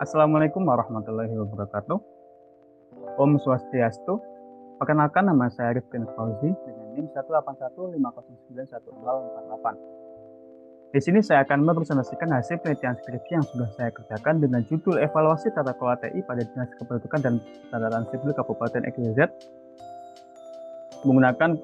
Assalamualaikum warahmatullahi wabarakatuh. Om Swastiastu. Perkenalkan, nama saya Rifkin Fauzi dengan NIM 18150910048. Di sini saya akan mempresentasikan hasil penelitian skripsi yang sudah saya kerjakan dengan judul Evaluasi Tata Kelola TI pada Dinas Kependudukan dan Catatan Sipil Kabupaten XYZ menggunakan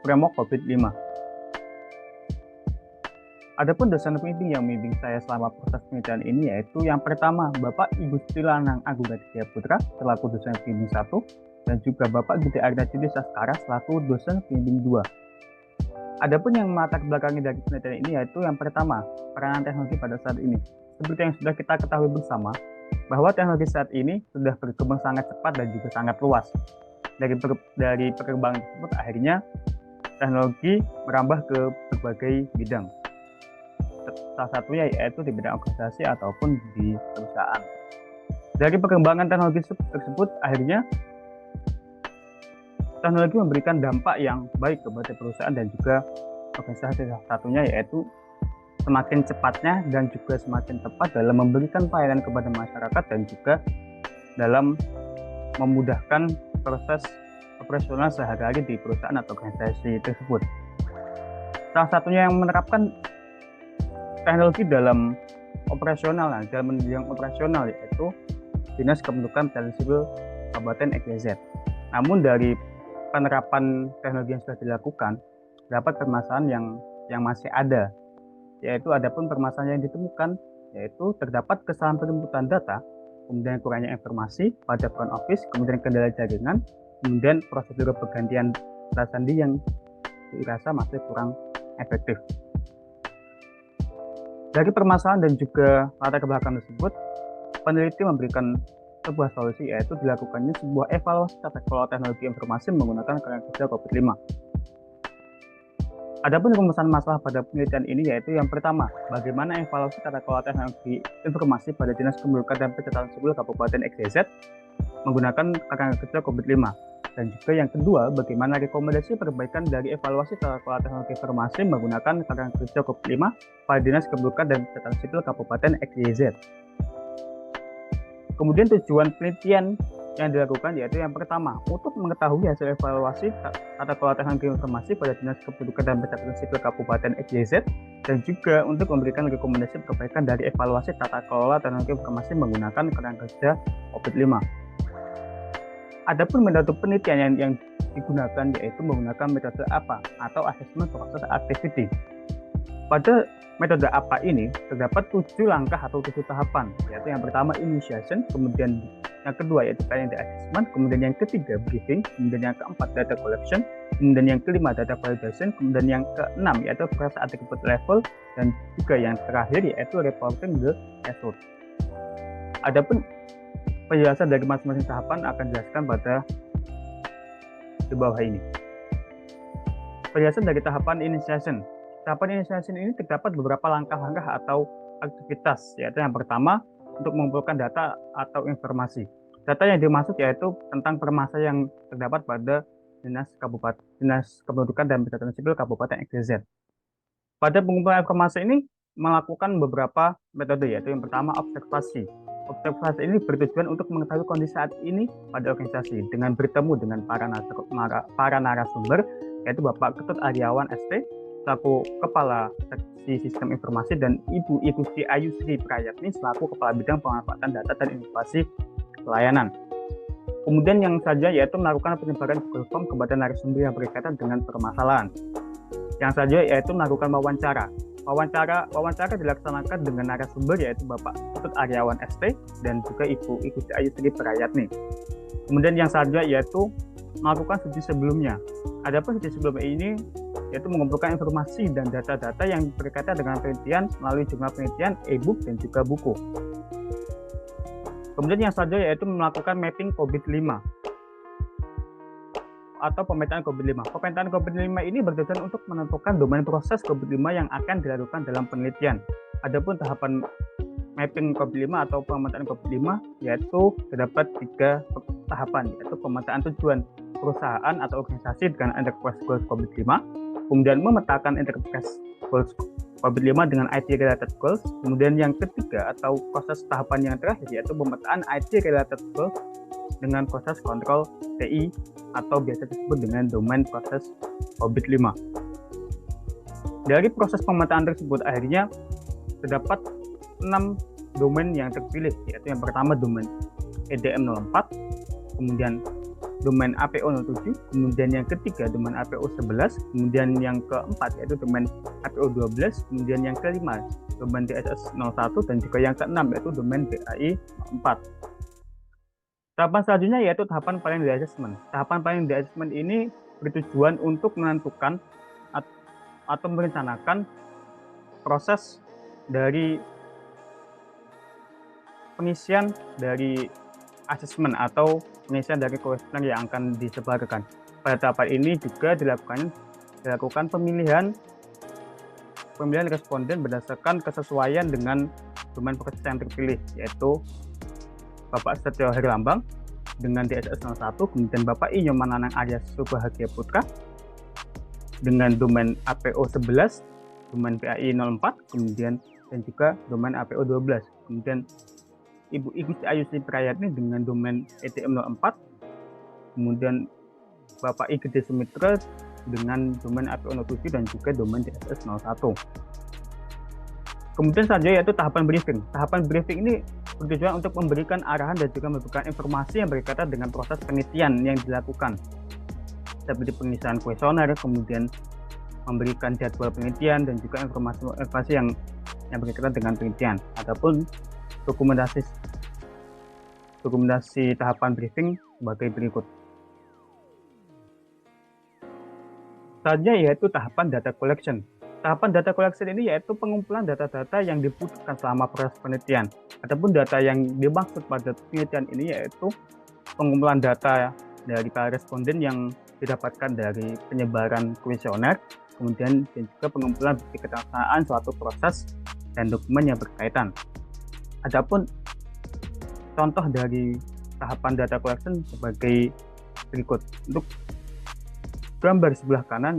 framework COVID-5. Adapun dosen pembimbing yang membimbing saya selama proses penelitian ini yaitu yang pertama Bapak Ibu Sri Lanang Agung Raditya Putra selaku dosen pembimbing 1 dan juga Bapak Gede Arda Judi Saskara selaku dosen pembimbing 2. Adapun yang melatar belakangi dari penelitian ini yaitu yang pertama peranan teknologi pada saat ini. Seperti yang sudah kita ketahui bersama bahwa teknologi saat ini sudah berkembang sangat cepat dan juga sangat luas. Dari perkembangan tersebut akhirnya teknologi merambah ke berbagai bidang. Salah satunya yaitu di bidang organisasi ataupun di perusahaan. Dari perkembangan teknologi tersebut akhirnya teknologi memberikan dampak yang baik kepada perusahaan dan juga organisasi. Salah satunya yaitu semakin cepatnya dan juga semakin tepat dalam memberikan pelayanan kepada masyarakat dan juga dalam memudahkan proses operasional sehari-hari di perusahaan atau organisasi tersebut. Salah satunya yang menerapkan teknologi dalam operasional, dalam bidang operasional yaitu Dinas Kependudukan dan Sipil Kabupaten XYZ. Namun dari penerapan teknologi yang sudah dilakukan, dapat permasalahan yang masih ada, yaitu adapun permasalahan yang ditemukan, yaitu terdapat kesalahan penjemputan data, kemudian kurangnya informasi pada front office, kemudian kendala jaringan, kemudian prosedur pergantian data sandi yang dirasa masih kurang efektif. Dari permasalahan dan juga latar belakang tersebut, peneliti memberikan sebuah solusi yaitu dilakukannya sebuah evaluasi tata kelola teknologi informasi menggunakan kerangka kerja COVID-5. Adapun rumusan masalah pada penelitian ini yaitu yang pertama, bagaimana evaluasi tata kelola teknologi informasi pada Dinas Kependudukan dan Catatan Sipil Kabupaten XYZ menggunakan kerangka kerja COVID-5. Dan juga yang kedua, bagaimana rekomendasi perbaikan dari evaluasi tata kelola teknologi informasi menggunakan kerangka kerja COVID-5 pada Dinas Kependudukan dan Catatan Sipil Kabupaten XYZ. Kemudian tujuan penelitian yang dilakukan yaitu yang pertama, untuk mengetahui hasil evaluasi tata kelola teknologi informasi pada Dinas Kependudukan dan Catatan Sipil Kabupaten XYZ dan juga untuk memberikan rekomendasi perbaikan dari evaluasi tata kelola teknologi informasi menggunakan kerangka kerja COVID-5. Adapun metode penelitian yang digunakan yaitu menggunakan metode APA atau Assessment Process Activity. Pada metode APA ini terdapat 7 langkah atau 7 tahapan, yaitu yang pertama initiation, kemudian yang kedua yaitu planning the assessment, kemudian yang ketiga briefing, kemudian yang keempat data collection, kemudian yang kelima data validation, kemudian yang keenam yaitu process attribute level, dan juga yang terakhir yaitu reporting the result. Adapun penjelasan dari masing-masing tahapan akan dijelaskan pada di bawah ini. Penjelasan dari tahapan initiation. Tahapan initiation ini terdapat beberapa langkah-langkah atau aktivitas, yaitu yang pertama untuk mengumpulkan data atau informasi. Data yang dimaksud yaitu tentang permasalahan yang terdapat pada Dinas Kependudukan dan Catatan Sipil Kabupaten XYZ. Pada pengumpulan informasi ini melakukan beberapa metode, yaitu yang pertama observasi. Observasi ini bertujuan untuk mengetahui kondisi saat ini pada organisasi dengan bertemu dengan para narasumber, yaitu Bapak Ketut Aryawan ST selaku Kepala Seksi Sistem Informasi dan Ibu Sri Ayu Sri Prayatni selaku Kepala Bidang Pemanfaatan Data dan Inovasi Pelayanan. Kemudian yang saja yaitu melakukan penyebaran Google Form kepada narasumber yang berkaitan dengan permasalahan. Yang saja yaitu melakukan wawancara. Wawancara dilaksanakan dengan narasumber yaitu Bapak Ketut Aryawan ST dan juga Ibu Sri Ayu Sri Prayatni. Kemudian yang saja yaitu melakukan studi sebelumnya. Adapun studi sebelumnya ini yaitu mengumpulkan informasi dan data-data yang berkaitan dengan penelitian melalui jurnal penelitian, e-book dan juga buku. Kemudian yang saja yaitu melakukan mapping COVID-5 atau pemetaan COVID-5. Pemetaan COVID-5 ini bertujuan untuk menentukan domain proses COVID-5 yang akan dilakukan dalam penelitian. Adapun tahapan mapping COVID-5 atau pemetaan COVID-5 yaitu terdapat 3 tahapan, yaitu pemetaan tujuan perusahaan atau organisasi dengan enterprise goals COVID-5, kemudian memetakan enterprise goals POBIT 5 dengan IT related goals. Kemudian yang ketiga atau proses tahapan yang terakhir yaitu pemetaan IT related goals dengan proses kontrol TI atau biasa disebut dengan domain proses POBIT 5. Dari proses pemetaan tersebut akhirnya terdapat 6 domain yang terpilih, yaitu yang pertama domain EDM 04, kemudian domain APO 07, kemudian yang ketiga domain APO 11, kemudian yang keempat yaitu domain APO 12, kemudian yang kelima domain DSS 01, dan juga yang keenam yaitu domain BAI 04. Tahapan selanjutnya yaitu tahapan planning the assessment. Tahapan planning the assessment ini bertujuan untuk menentukan atau merencanakan proses dari pengisian dari asesmen atau pengisian dari kuesioner yang akan disebarkan. Pada tahapan ini juga dilakukan pemilihan responden berdasarkan kesesuaian dengan domain proses yang terpilih, yaitu Bapak Setio Herlambang dengan DSS 01, kemudian Bapak I Nyomananang Arya Subahagia Putra dengan domain APO 11, domain PAI 04, kemudian dan juga domain APO 12. Kemudian Ibu Igusti Ayusi Prayatni dengan domain ETM 04, kemudian Bapak I Gede Sumitra dengan domain APO 07 dan juga domain DSS 01. Kemudian selanjutnya yaitu tahapan briefing. Tahapan briefing ini bertujuan untuk memberikan arahan dan juga memberikan informasi yang berkaitan dengan proses penelitian yang dilakukan, seperti pengisian kuesioner, kemudian memberikan jadwal penelitian dan juga informasi yang berkaitan dengan penelitian. Adapun dokumentasi tahapan briefing sebagai berikut. Selanjutnya yaitu tahapan data collection. Tahapan data collection ini yaitu pengumpulan data-data yang dibutuhkan selama proses penelitian. Adapun data yang dimaksud pada penelitian ini yaitu pengumpulan data dari para responden yang didapatkan dari penyebaran kuesioner, kemudian dan juga pengumpulan bukti keterlaksanaan suatu proses dan dokumen yang berkaitan. Adapun contoh dari tahapan data collection sebagai berikut. Untuk gambar sebelah kanan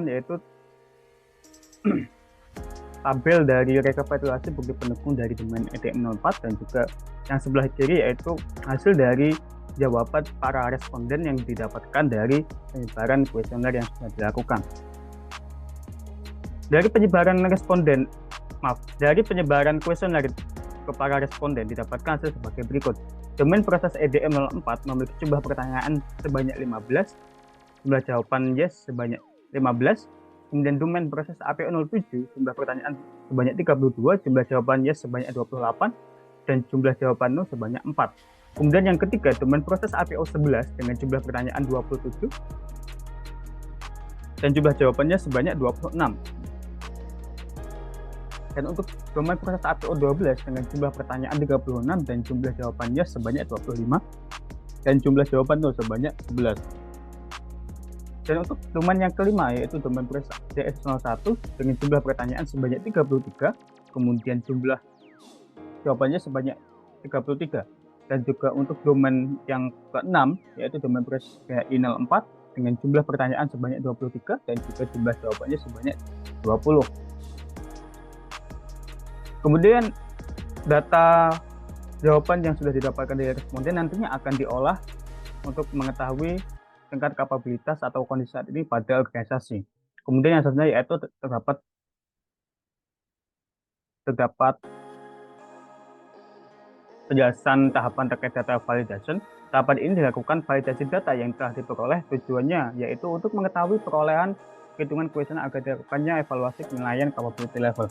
yaitu tabel dari rekapitulasi bukti pendukung dari domain ETM 04, dan juga yang sebelah kiri yaitu hasil dari jawaban para responden yang didapatkan dari penyebaran kuesioner yang sudah dilakukan. Dari penyebaran kuesioner ke para responden didapatkan hasil sebagai berikut. Domain proses EDM 04 memiliki jumlah pertanyaan sebanyak 15, jumlah jawaban yes sebanyak 15, kemudian domain proses APO 07 jumlah pertanyaan sebanyak 32, jumlah jawaban yes sebanyak 28, dan jumlah jawaban no sebanyak 4. Kemudian yang ketiga, domain proses APO 11 dengan jumlah pertanyaan 27 dan jumlah jawabannya sebanyak 26. Dan untuk domain proses APO 12 dengan jumlah pertanyaan 36 dan jumlah jawabannya sebanyak 25 dan jumlah jawaban no sebanyak 11. Dan untuk domain yang kelima yaitu domain proses DS01 dengan jumlah pertanyaan sebanyak 33, kemudian jumlah jawabannya sebanyak 33. Dan juga untuk domain yang keenam yaitu domain proses BAI 04 dengan jumlah pertanyaan sebanyak 23 dan juga jumlah jawabannya sebanyak 20. Kemudian data jawaban yang sudah didapatkan dari responden nantinya akan diolah untuk mengetahui tingkat kapabilitas atau kondisi saat ini pada organisasi. Kemudian yang selanjutnya yaitu terdapat penjelasan tahapan terkait data validation. Tahapan ini dilakukan validasi data yang telah diperoleh, tujuannya yaitu untuk mengetahui perolehan hitungan kuesioner agar dilakukannya evaluasi penilaian capability level.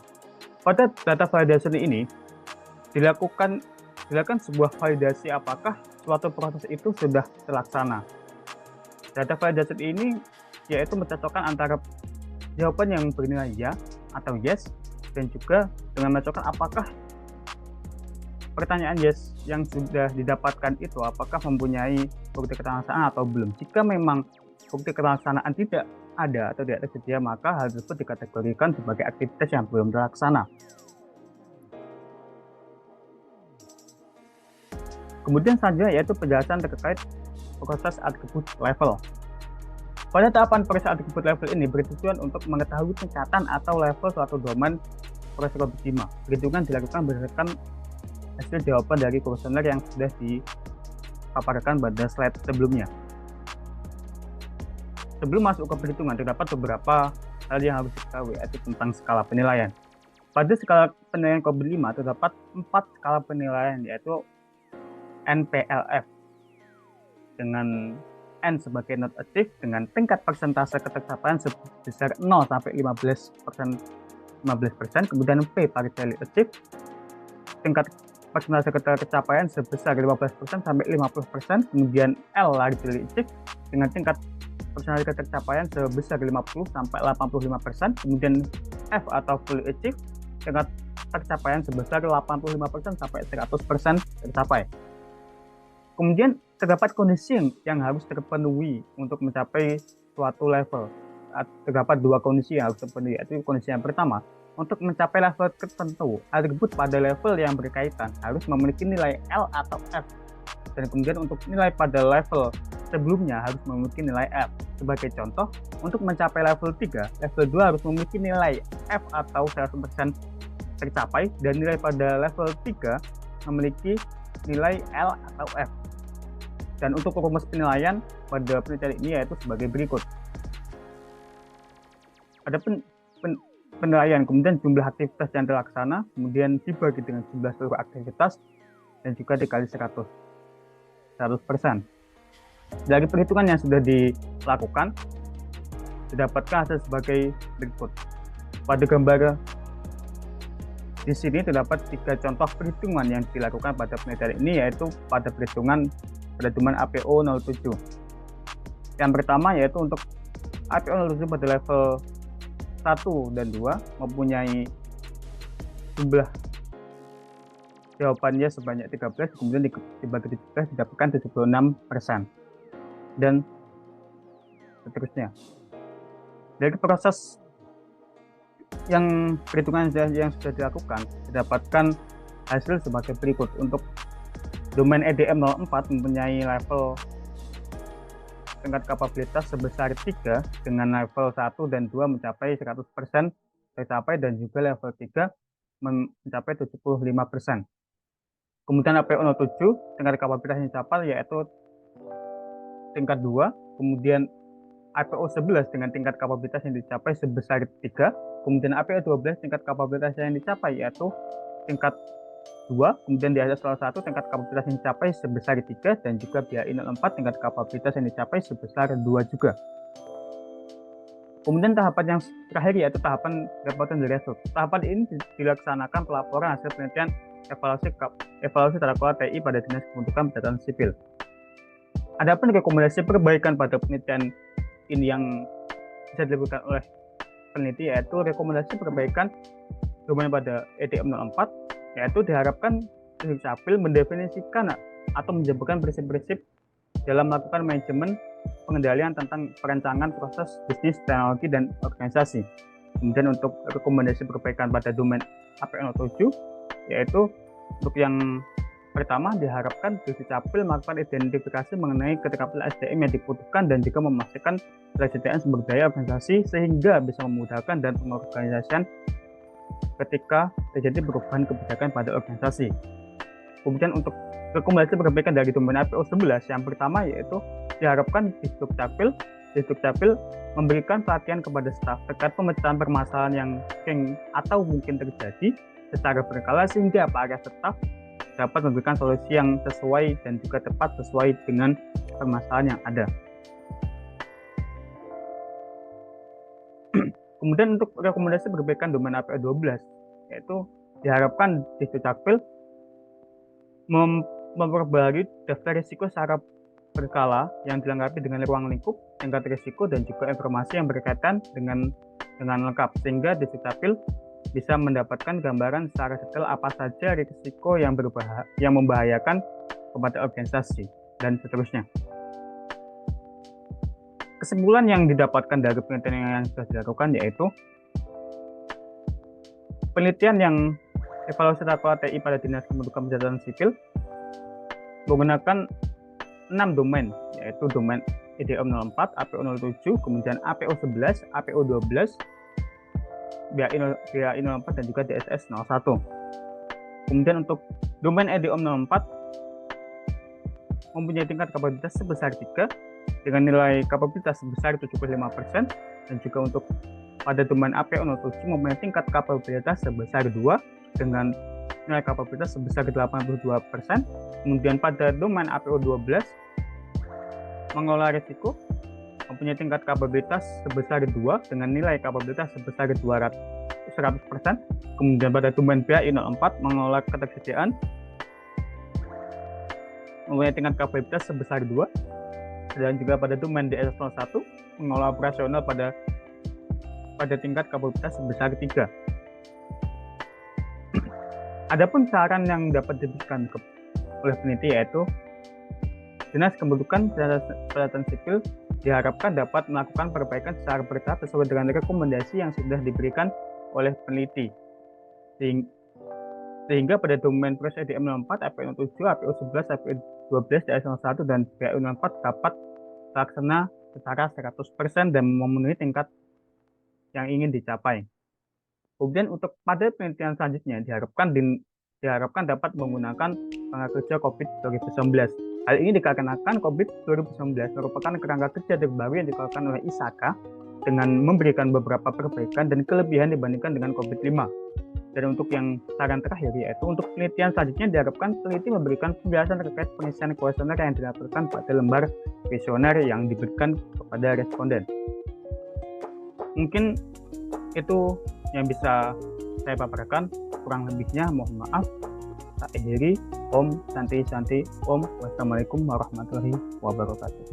Pada data validation ini dilakukan sebuah validasi apakah suatu proses itu sudah terlaksana. Data validation ini yaitu mencocokkan antara jawaban yang bernilai ya atau yes dan juga dengan mencocokkan apakah pertanyaan yes yang sudah didapatkan itu apakah mempunyai bukti keterlaksanaan atau belum. Jika memang bukti keterlaksanaan tidak ada atau tidak tersedia, maka hal tersebut dikategorikan sebagai aktivitas yang belum terlaksana. Kemudian selanjutnya yaitu penjelasan terkait proses atribut level. Pada tahapan proses atribut level ini bertujuan untuk mengetahui tingkatan atau level suatu domain proses robot 5. Perhitungan dilakukan berdasarkan hasil jawaban dari kuesioner yang sudah dipaparkan pada slide sebelumnya. Sebelum masuk ke perhitungan, terdapat beberapa hal yang harus diketahui, yaitu tentang skala penilaian. Pada skala penilaian Kobe 5 terdapat 4 skala penilaian, yaitu NPLF dengan N sebagai not achieved dengan tingkat persentase ketercapaian sebesar 0 sampai 15%, kemudian P partially achieved tingkat persentase ketercapaian sebesar 15% sampai 50%, kemudian L largely achieved dengan tingkat persentase ketercapaian sebesar 50 sampai 85%, kemudian F atau fully achieved tingkat tercapaian sebesar 85% sampai 100% tercapai. Kemudian terdapat kondisi yang harus terpenuhi untuk mencapai suatu level. Terdapat 2 kondisi yang harus terpenuhi, yaitu kondisi yang pertama, untuk mencapai level tertentu, atribut pada level yang berkaitan harus memiliki nilai L atau F. Dan kemudian untuk nilai pada level sebelumnya harus memiliki nilai F. Sebagai contoh, untuk mencapai level 3, level 2 harus memiliki nilai F atau 100% tercapai, dan nilai pada level 3 memiliki nilai L atau F. Dan untuk rumus penilaian pada penelitian ini yaitu sebagai berikut. Ada penilaian, kemudian jumlah aktivitas yang terlaksana, kemudian dibagi dengan jumlah seluruh aktivitas, dan juga dikali 100%. Dari perhitungan yang sudah dilakukan, didapatkan hasil sebagai berikut. Pada gambar di sini terdapat 3 contoh perhitungan yang dilakukan pada penelitian ini, yaitu pada perhitungan pada domain APO 07. Yang pertama yaitu untuk APO 07 pada level 1 dan 2 mempunyai jumlah jawabannya sebanyak 13, kemudian dibagi 13 didapatkan 76%, dan seterusnya. Dari proses yang perhitungan yang sudah dilakukan, didapatkan hasil sebagai berikut. Untuk domain EDM 04 mempunyai level tingkat kapabilitas sebesar 3 dengan level 1 dan 2 mencapai 100% tercapai, dan juga level 3 mencapai 75%. Kemudian APO 07 tingkat kapabilitas yang dicapai yaitu tingkat 2, kemudian APO 11 dengan tingkat kapabilitas yang dicapai sebesar 3, kemudian APO 12 tingkat kapabilitas yang dicapai yaitu tingkat 2, kemudian di atas salah 1 tingkat kapabilitas yang dicapai sebesar 3, dan juga BAI 04 tingkat kapabilitas yang dicapai sebesar 2 juga. Kemudian tahapan yang terakhir yaitu tahapan reporting the result. Tahapan ini dilaksanakan pelaporan hasil penelitian evaluasi tata kelola TI pada Dinas Kependudukan Catatan Sipil. Adapun rekomendasi perbaikan pada penelitian ini yang bisa dilakukan oleh peneliti yaitu rekomendasi perbaikan domain pada EDM 04, yaitu diharapkan Dukcapil mendefinisikan atau menjabarkan prinsip-prinsip dalam melakukan manajemen pengendalian tentang perancangan proses bisnis, teknologi, dan organisasi. Kemudian untuk rekomendasi perbaikan pada domain APN07 yaitu untuk yang pertama diharapkan Dukcapil melakukan identifikasi mengenai keterampilan SDM yang dibutuhkan dan juga memastikan ketersediaan sumber daya organisasi sehingga bisa memudahkan dan pengorganisasian ketika terjadi perubahan kebijakan pada organisasi. Kemudian untuk rekomendasi perbaikan dari domain APO 11 yang pertama yaitu diharapkan Dukcapil memberikan pelatihan kepada staf terkait pemecahan permasalahan yang sering atau mungkin terjadi secara berkala sehingga para staf dapat memberikan solusi yang sesuai dan juga tepat sesuai dengan permasalahan yang ada. Kemudian untuk rekomendasi perbaikan domain APO 12 yaitu diharapkan Dukcapil memperbarui daftar risiko secara berkala yang dilengkapi dengan ruang lingkup, tingkat risiko, dan juga informasi yang berkaitan dengan lengkap sehingga Dukcapil bisa mendapatkan gambaran secara detail apa saja risiko yang membahayakan kepada organisasi dan seterusnya. Kesimpulan yang didapatkan dari penelitian yang sudah dilakukan yaitu penelitian yang evaluasi tata kelola TI pada Dinas Kependudukan Catatan Sipil menggunakan 6 domain, yaitu domain IDOM 04, APO 07, kemudian APO 11, APO 12, BAI 04 dan juga DSS 01. Kemudian untuk domain IDOM 04 mempunyai tingkat kapabilitas sebesar 3 dengan nilai kapabilitas sebesar 75%, dan juga untuk pada domain APO 07 mempunyai tingkat kapabilitas sebesar 2 dengan nilai kapabilitas sebesar 82%. Kemudian pada domain APO 12 mengelola risiko mempunyai tingkat kapabilitas sebesar 2 dengan nilai kapabilitas sebesar 100%. Kemudian pada domain BAI 04 mengelola ketersediaan mempunyai tingkat kapabilitas sebesar 2, dan juga pada domain DSS 01 mengelola operasional pada tingkat kapabilitas sebesar 3. Adapun saran yang dapat diberikan oleh peneliti yaitu Dinas Kependudukan Catatan Sipil diharapkan dapat melakukan perbaikan secara bertahap sesuai dengan rekomendasi yang sudah diberikan oleh peneliti, sehingga pada domain proses IDM 04, APO 07, APO 11, APO 12, DS 01 dan BAI 04 dapat terlaksana secara 100% dan memenuhi tingkat yang ingin dicapai. Kemudian untuk pada penelitian selanjutnya diharapkan dapat menggunakan tenaga kerja COVID 2019. Hal ini dikarenakan COVID 2019 merupakan kerangka kerja terbaru yang dikeluarkan oleh ISAKA dengan memberikan beberapa perbaikan dan kelebihan dibandingkan dengan COVID-5. Dan untuk yang saran terakhir yaitu untuk penelitian selanjutnya diharapkan peneliti memberikan penjelasan terkait pengisian kuesioner yang dilaporkan pada lembar kuesioner yang diberikan kepada responden. Mungkin itu yang bisa saya paparkan, kurang lebihnya mohon maaf. Saya akhiri. Om Santi Santi. Om. Wassalamualaikum warahmatullahi wabarakatuh.